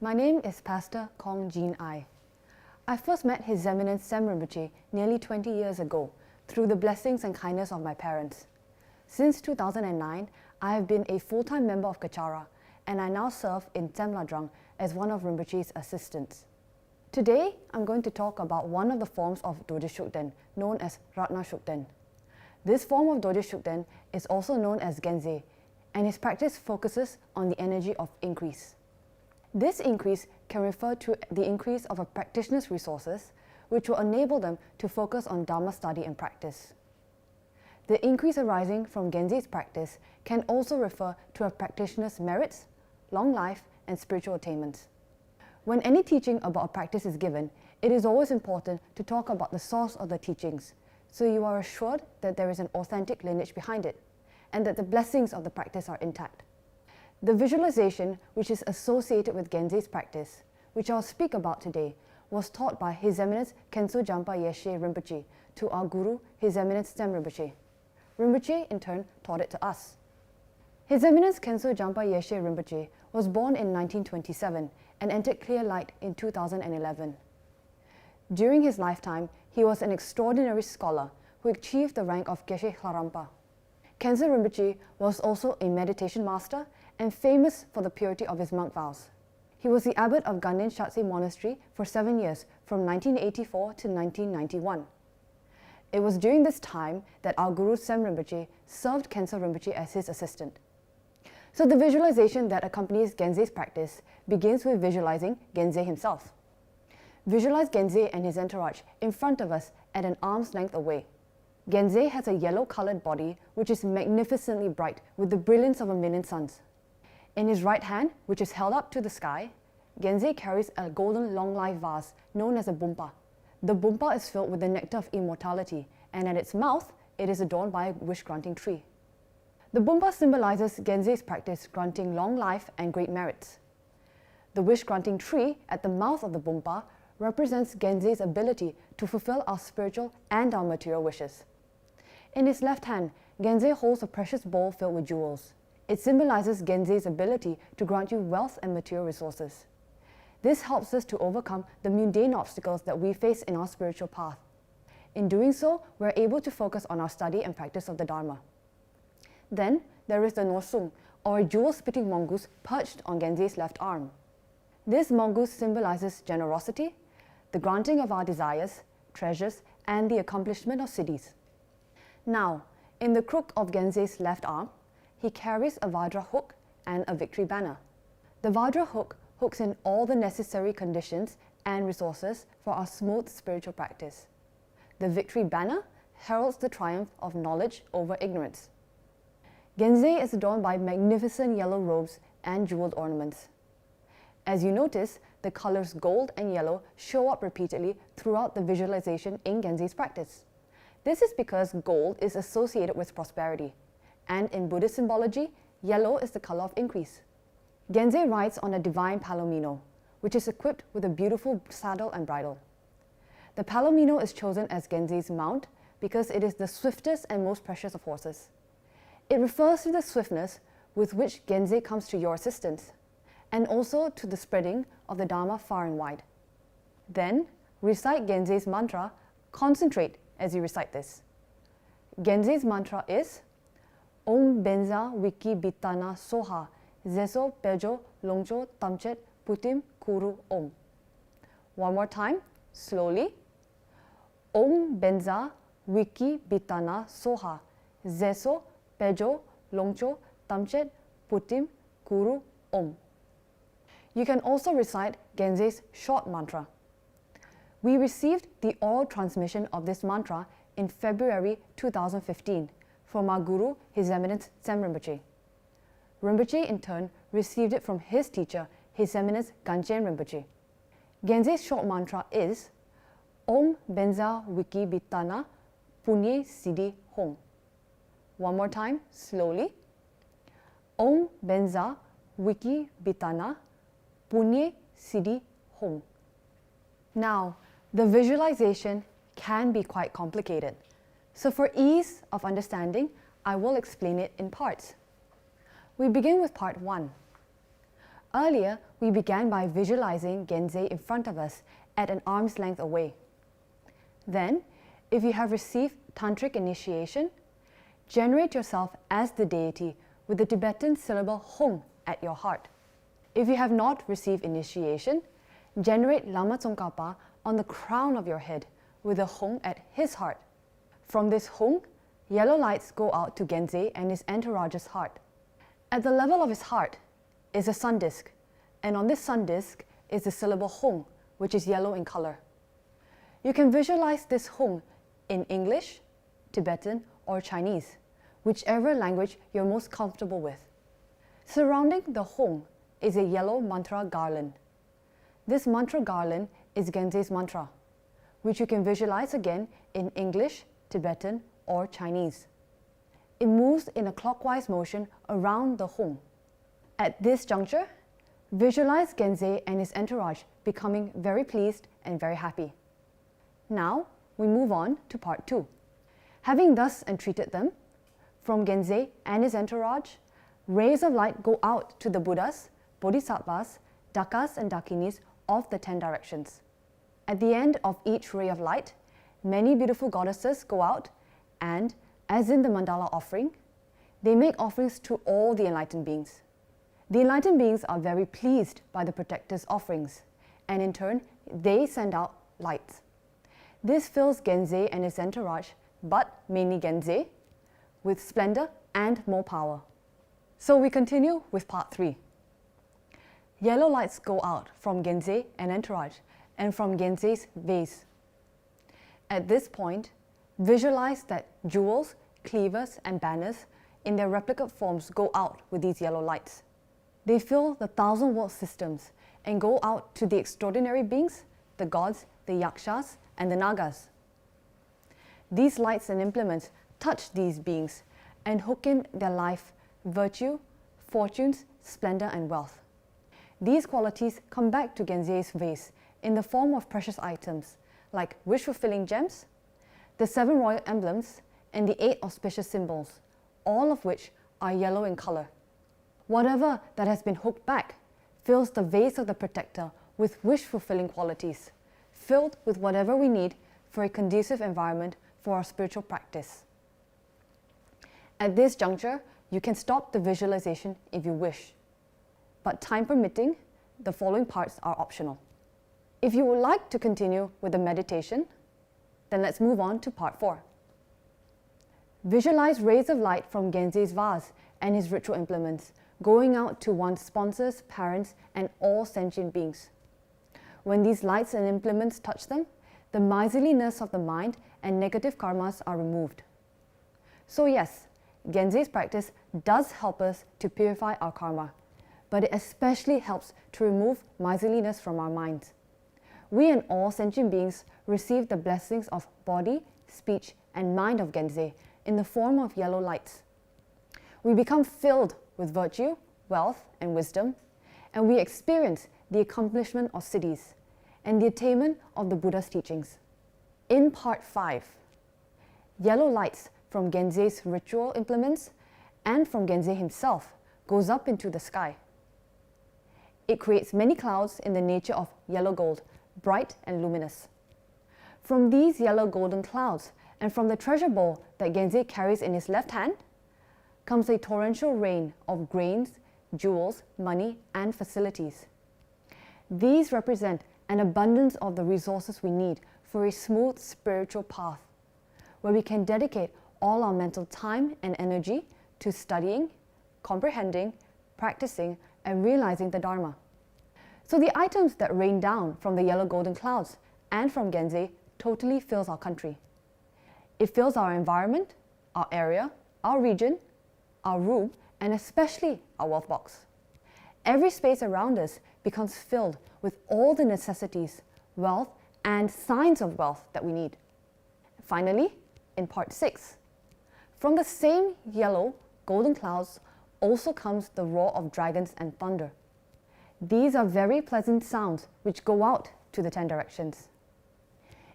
My name is Pastor Kong Jean Ai. I first met His Eminence Sem Rinpoche nearly 20 years ago through the blessings and kindness of my parents. Since 2009, I have been a full-time member of Kachara, and I now serve in Tem Ladrang as one of Rinpoche's assistants. Today, I'm going to talk about one of the forms of Dorje Shugden, known as Ratna Shugden. This form of Dorje Shugden is also known as Gyenze, and his practice focuses on the energy of increase. This increase can refer to the increase of a practitioner's resources, which will enable them to focus on Dharma study and practice. The increase arising from Gyenze's practice can also refer to a practitioner's merits, long life, and spiritual attainments. When any teaching about a practice is given, it is always important to talk about the source of the teachings, so you are assured that there is an authentic lineage behind it, and that the blessings of the practice are intact. The visualization which is associated with Gyenze's practice, which I'll speak about today, was taught by His Eminence Khenso Jampa Yeshe Rinpoche to our Guru, His Eminence Sem Rinpoche. Rinpoche, in turn, taught it to us. His Eminence Khenso Jampa Yeshe Rinpoche was born in 1927 and entered Clear Light in 2011. During his lifetime, he was an extraordinary scholar who achieved the rank of Geshe Hlarampa. Khenso Rinpoche was also a meditation master and famous for the purity of his monk vows. He was the abbot of Ganden Shatse Monastery for 7 years, from 1984 to 1991. It was during this time that our Guru Sem Rinpoche served Khenso Rinpoche as his assistant. So the visualization that accompanies Gyenze's practice begins with visualizing Gyenze himself. Visualize Gyenze and his entourage in front of us at an arm's length away. Gyenze has a yellow-colored body which is magnificently bright with the brilliance of a million suns. In his right hand, which is held up to the sky, Gyenze carries a golden long-life vase known as a bumpa. The bumpa is filled with the nectar of immortality, and at its mouth, it is adorned by a wish-granting tree. The bumpa symbolizes Gyenze's practice granting long life and great merits. The wish-granting tree at the mouth of the bumpa represents Gyenze's ability to fulfill our spiritual and our material wishes. In his left hand, Gyenze holds a precious bowl filled with jewels. It symbolizes Gyenze's ability to grant you wealth and material resources. This helps us to overcome the mundane obstacles that we face in our spiritual path. In doing so, we're able to focus on our study and practice of the Dharma. Then, there is the Nosung, or a jewel-spitting mongoose perched on Gyenze's left arm. This mongoose symbolizes generosity, the granting of our desires, treasures, and the accomplishment of siddhis. Now, in the crook of Gyenze's left arm, he carries a Vajra hook and a victory banner. The Vajra hook hooks in all the necessary conditions and resources for our smooth spiritual practice. The victory banner heralds the triumph of knowledge over ignorance. Gyenze is adorned by magnificent yellow robes and jeweled ornaments. As you notice, the colors gold and yellow show up repeatedly throughout the visualization in Gyenze's practice. This is because gold is associated with prosperity, and in Buddhist symbology, yellow is the color of increase. Gyenze rides on a divine palomino, which is equipped with a beautiful saddle and bridle. The palomino is chosen as Gyenze's mount because it is the swiftest and most precious of horses. It refers to the swiftness with which Gyenze comes to your assistance, and also to the spreading of the Dharma far and wide. Then, recite Gyenze's mantra, concentrate as you recite this. Gyenze's mantra is Om Benza Wiki Bitana Soha Zeso Pejo Longjo Tamchet Putim Kuru Om. One more time, slowly. Om Benza Wiki Bitana Soha Zeso Pejo Longjo Tamchet Putim Kuru Om. You can also recite Gyenze's short mantra. We received the oral transmission of this mantra in February 2015 from our Guru, His Eminence Sem Rinpoche. Rinpoche, in turn, received it from his teacher, His Eminence Ganchen Rinpoche. Gyenze's short mantra is Om Benza Wiki Bitana Punye Siddhi Hong. One more time, slowly. Om Benza Wiki Bitana Punye Siddhi Hong. Now, the visualization can be quite complicated. So for ease of understanding, I will explain it in parts. We begin with part 1. Earlier, we began by visualizing Gyenze in front of us at an arm's length away. Then, if you have received tantric initiation, generate yourself as the deity with the Tibetan syllable Hong at your heart. If you have not received initiation, generate Lama Tsongkhapa on the crown of your head with the Hong at his heart. From this Hong, yellow lights go out to Gyenze and his entourage's heart. At the level of his heart is a sun disk, and on this sun disk is the syllable Hong, which is yellow in color. You can visualize this Hong in English, Tibetan, or Chinese, whichever language you're most comfortable with. Surrounding the Hong is a yellow mantra garland. This mantra garland is Gyenze's mantra, which you can visualize again in English, Tibetan, or Chinese. It moves in a clockwise motion around the Hong. At this juncture, visualize Gyenze and his entourage becoming very pleased and very happy. Now, we move on to part 2. Having thus entreated them, from Gyenze and his entourage, rays of light go out to the Buddhas, Bodhisattvas, Dakas and Dakinis of the 10 directions. At the end of each ray of light, many beautiful goddesses go out and, as in the mandala offering, they make offerings to all the enlightened beings. The enlightened beings are very pleased by the protector's offerings, and in turn, they send out lights. This fills Gyenze and his entourage, but mainly Gyenze, with splendor and more power. So we continue with part 3. Yellow lights go out from Gyenze and entourage, and from Gyenze's vase. At this point, visualize that jewels, cleavers, and banners in their replicate forms go out with these yellow lights. They fill the 1,000-world systems and go out to the extraordinary beings, the gods, the yakshas, and the nagas. These lights and implements touch these beings and hook in their life, virtue, fortunes, splendor, and wealth. These qualities come back to Gyenze's vase in the form of precious items like wish-fulfilling gems, the 7 royal emblems, and the 8 auspicious symbols, all of which are yellow in color. Whatever that has been hooked back fills the vase of the protector with wish-fulfilling qualities, filled with whatever we need for a conducive environment for our spiritual practice. At this juncture, you can stop the visualization if you wish, but time permitting, the following parts are optional. If you would like to continue with the meditation, then let's move on to part 4. Visualize rays of light from Gyenze's vase and his ritual implements, going out to one's sponsors, parents, and all sentient beings. When these lights and implements touch them, the miserliness of the mind and negative karmas are removed. So yes, Gyenze's practice does help us to purify our karma, but it especially helps to remove miserliness from our minds. We and all sentient beings receive the blessings of body, speech, and mind of Gyenze in the form of yellow lights. We become filled with virtue, wealth, and wisdom, and we experience the accomplishment of siddhis and the attainment of the Buddha's teachings. In part 5, yellow lights from Gyenze's ritual implements and from Gyenze himself goes up into the sky. It creates many clouds in the nature of yellow gold, bright and luminous. From these yellow golden clouds and from the treasure bowl that Gyenze carries in his left hand comes a torrential rain of grains, jewels, money, and facilities. These represent an abundance of the resources we need for a smooth spiritual path, where we can dedicate all our mental time and energy to studying, comprehending, practicing, and realizing the Dharma. So the items that rain down from the yellow golden clouds and from Gyenze totally fills our country. It fills our environment, our area, our region, our room, and especially our wealth box. Every space around us becomes filled with all the necessities, wealth, and signs of wealth that we need. Finally, in part 6, from the same yellow golden clouds also comes the roar of dragons and thunder. These are very pleasant sounds which go out to the 10 directions.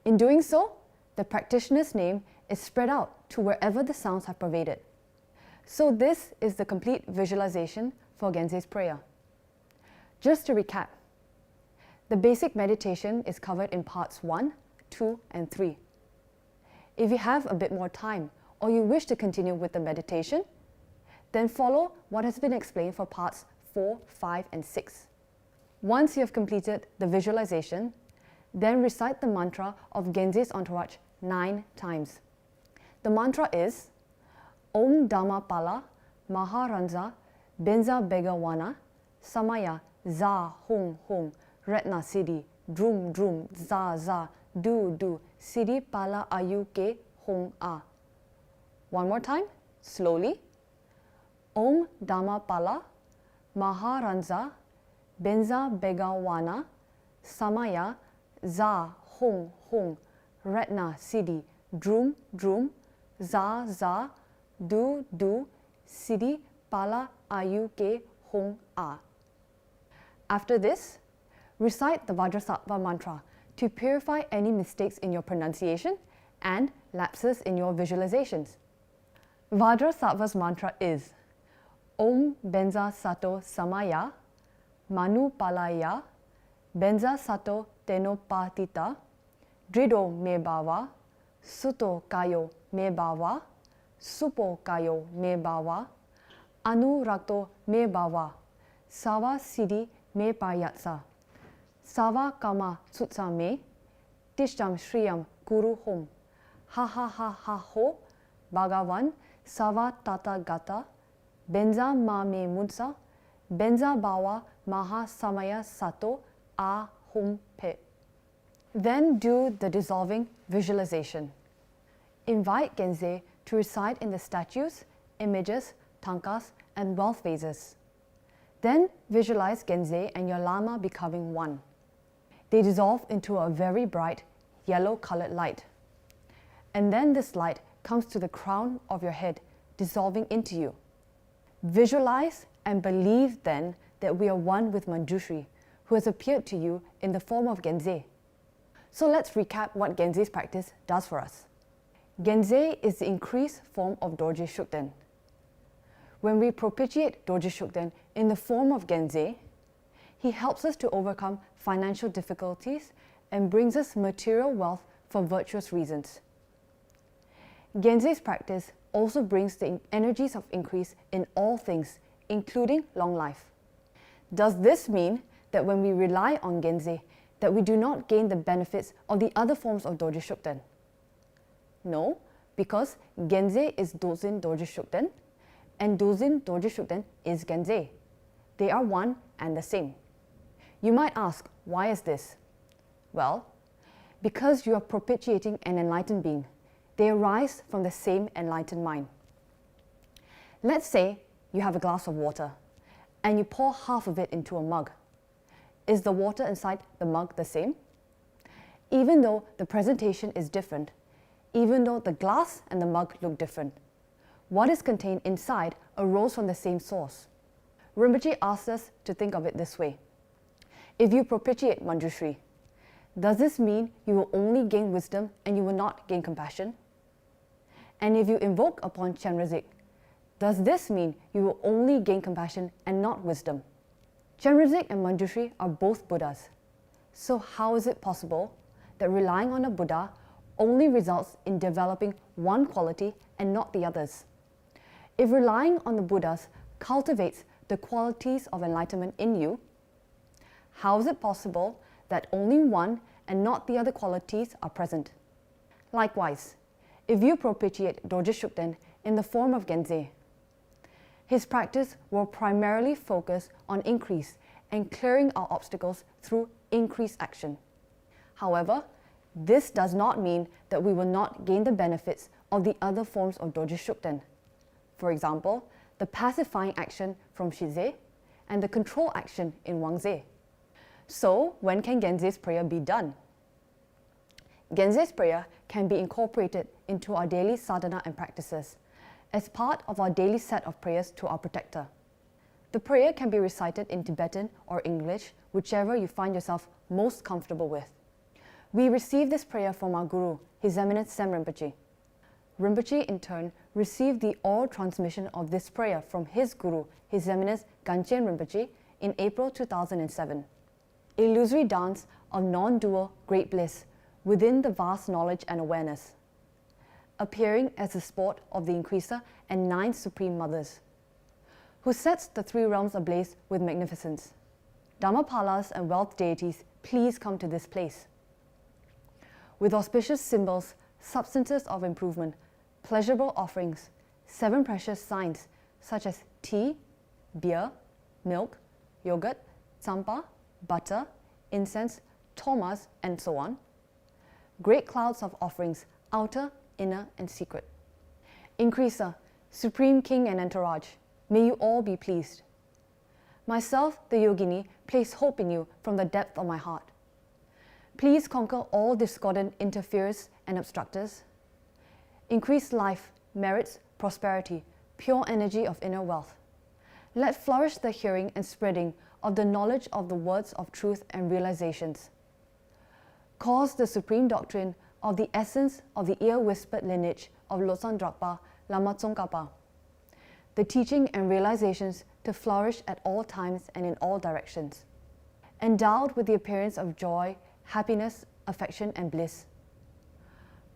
In doing so, the practitioner's name is spread out to wherever the sounds have pervaded. So this is the complete visualization for Gyenze's prayer. Just to recap, the basic meditation is covered in parts 1, 2, and 3. If you have a bit more time or you wish to continue with the meditation, then follow what has been explained for parts 4, 5, and 6. Once you have completed the visualization, then recite the mantra of Gyenze's entourage 9 times. The mantra is Om Dhammapala Maharanza Benza Begawana Samaya Za Hung Hung Retna Siddhi Drum Drum Za Za Du Du Siddhi Pala Ayu Ke Hung A. One more time, slowly. Om Dhammapala Maharanza Benza Begawana Samaya Za Hung Hung Retna Siddhi Drum Drum Za Za Du Du Siddhi Pala Ayu Ke Hung A. After this, recite the Vajrasattva mantra to purify any mistakes in your pronunciation and lapses in your visualizations. Vajrasattva's mantra is Om Benza Sato Samaya Manu Palaya Benza Sato Tenopatita Drido Me Bhava Suto Kayo Me Bhava Supo Kayo Me Bhava Anurakto Me Bhava Sava Siddhi Me Payatsa Sava Kama Tsutsa Me Tishtam Shriyam Kuru Hum Ha Ha Ha Ha Ho Bhagavan Sava Tata Gata Benza Ma Me Munsa Benza Bhava Maha Samaya Sato A Hum Pe. Then do the dissolving visualization. Invite Gyenze to reside in the statues, images, tankas, and wealth vases. Then visualize Gyenze and your Lama becoming one. They dissolve into a very bright yellow-colored light. And then this light comes to the crown of your head, dissolving into you. Visualize and believe then that we are one with Manjushri, who has appeared to you in the form of Gyenze. So let's recap what Gyenze's practice does for us. Gyenze is the increased form of Dorje Shugden. When we propitiate Dorje Shugden in the form of Gyenze, he helps us to overcome financial difficulties and brings us material wealth for virtuous reasons. Gyenze's practice also brings the energies of increase in all things, including long life. Does this mean that when we rely on Gyenze, that we do not gain the benefits of the other forms of Dorje Shugden? No, because Gyenze is Dozin Dorje Shugden, and Dozin Dorje Shugden is Gyenze. They are one and the same. You might ask, why is this? Well, because you are propitiating an enlightened being. They arise from the same enlightened mind. Let's say you have a glass of water, and you pour half of it into a mug. Is the water inside the mug the same? Even though the presentation is different, even though the glass and the mug look different, what is contained inside arose from the same source. Rinpoche asks us to think of it this way. If you propitiate Manjushri, does this mean you will only gain wisdom and you will not gain compassion? And if you invoke upon Chenrezig, does this mean you will only gain compassion and not wisdom? Chenrezig and Manjushri are both Buddhas. So how is it possible that relying on a Buddha only results in developing one quality and not the others? If relying on the Buddhas cultivates the qualities of enlightenment in you, how is it possible that only one and not the other qualities are present? Likewise, if you propitiate Dorje Shugden in the form of Gyenze, his practice will primarily focus on increase and clearing our obstacles through increased action. However, this does not mean that we will not gain the benefits of the other forms of Dorje Shugden. For example, the pacifying action from Shize and the control action in Wangze. So, when can Gyenze's prayer be done? Gyenze's prayer can be incorporated into our daily sadhana and practices as part of our daily set of prayers to our protector. The prayer can be recited in Tibetan or English, whichever you find yourself most comfortable with. We receive this prayer from our Guru, His Eminence Sem Rinpoche. Rinpoche, in turn, received the oral transmission of this prayer from his Guru, His Eminence Ganchen Rinpoche, in April 2007. Illusory dance of non-dual great bliss within the vast knowledge and awareness, appearing as the sport of the Increaser and 9 Supreme Mothers, who sets the 3 realms ablaze with magnificence. Dhammapalas and wealth deities, please come to this place. With auspicious symbols, substances of improvement, pleasurable offerings, 7 precious signs such as tea, beer, milk, yogurt, tsampa, butter, incense, thomas, and so on. Great clouds of offerings, outer, inner, and secret. Increaser, Supreme King and entourage, may you all be pleased. Myself, the yogini, place hope in you from the depth of my heart. Please conquer all discordant interferers and obstructors. Increase life, merits, prosperity, pure energy of inner wealth. Let flourish the hearing and spreading of the knowledge of the words of truth and realizations. Cause the supreme doctrine of the essence of the ear-whispered lineage of Losang Drakpa, Lama Tsongkhapa, the teaching and realizations to flourish at all times and in all directions. Endowed with the appearance of joy, happiness, affection, and bliss.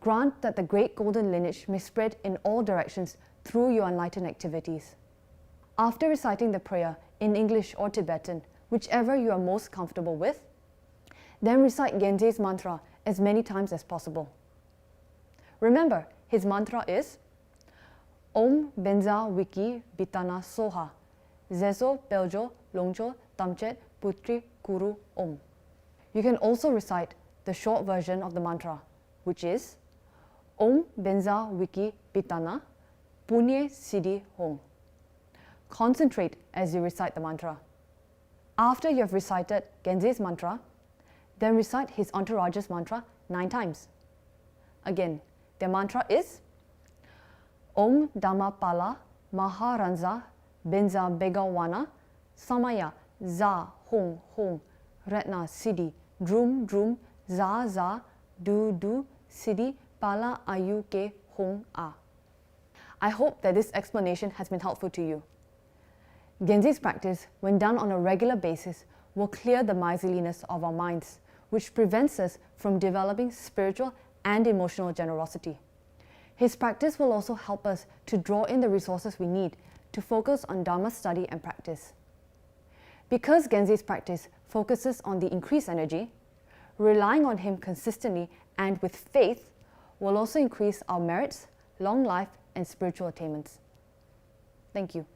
Grant that the great golden lineage may spread in all directions through your enlightened activities. After reciting the prayer in English or Tibetan, whichever you are most comfortable with, then recite Gyenze's mantra as many times as possible. Remember, his mantra is Om Benza Wiki Bitana Soha Zezo Beljo Longjo Tamchet Putri Kuru Om. You can also recite the short version of the mantra, which is Om Benza Wiki Bitana Punye Siddhi Hong. Concentrate as you recite the mantra. After you have recited Gyenze's mantra, then recite his entourage's mantra 9 times. Again, their mantra is Om Dhammapala Maharanza Benza Begawana Samaya Za Hong Hong Retna Siddhi Drum Drum Za Za Du Du Siddhi Pala Ayu Ke Hong A. I hope that this explanation has been helpful to you. Gyenze's practice, when done on a regular basis, will clear the miserliness of our minds, which prevents us from developing spiritual and emotional generosity. His practice will also help us to draw in the resources we need to focus on Dharma study and practice. Because Gyenze's practice focuses on the increased energy, relying on him consistently and with faith will also increase our merits, long life, and spiritual attainments. Thank you.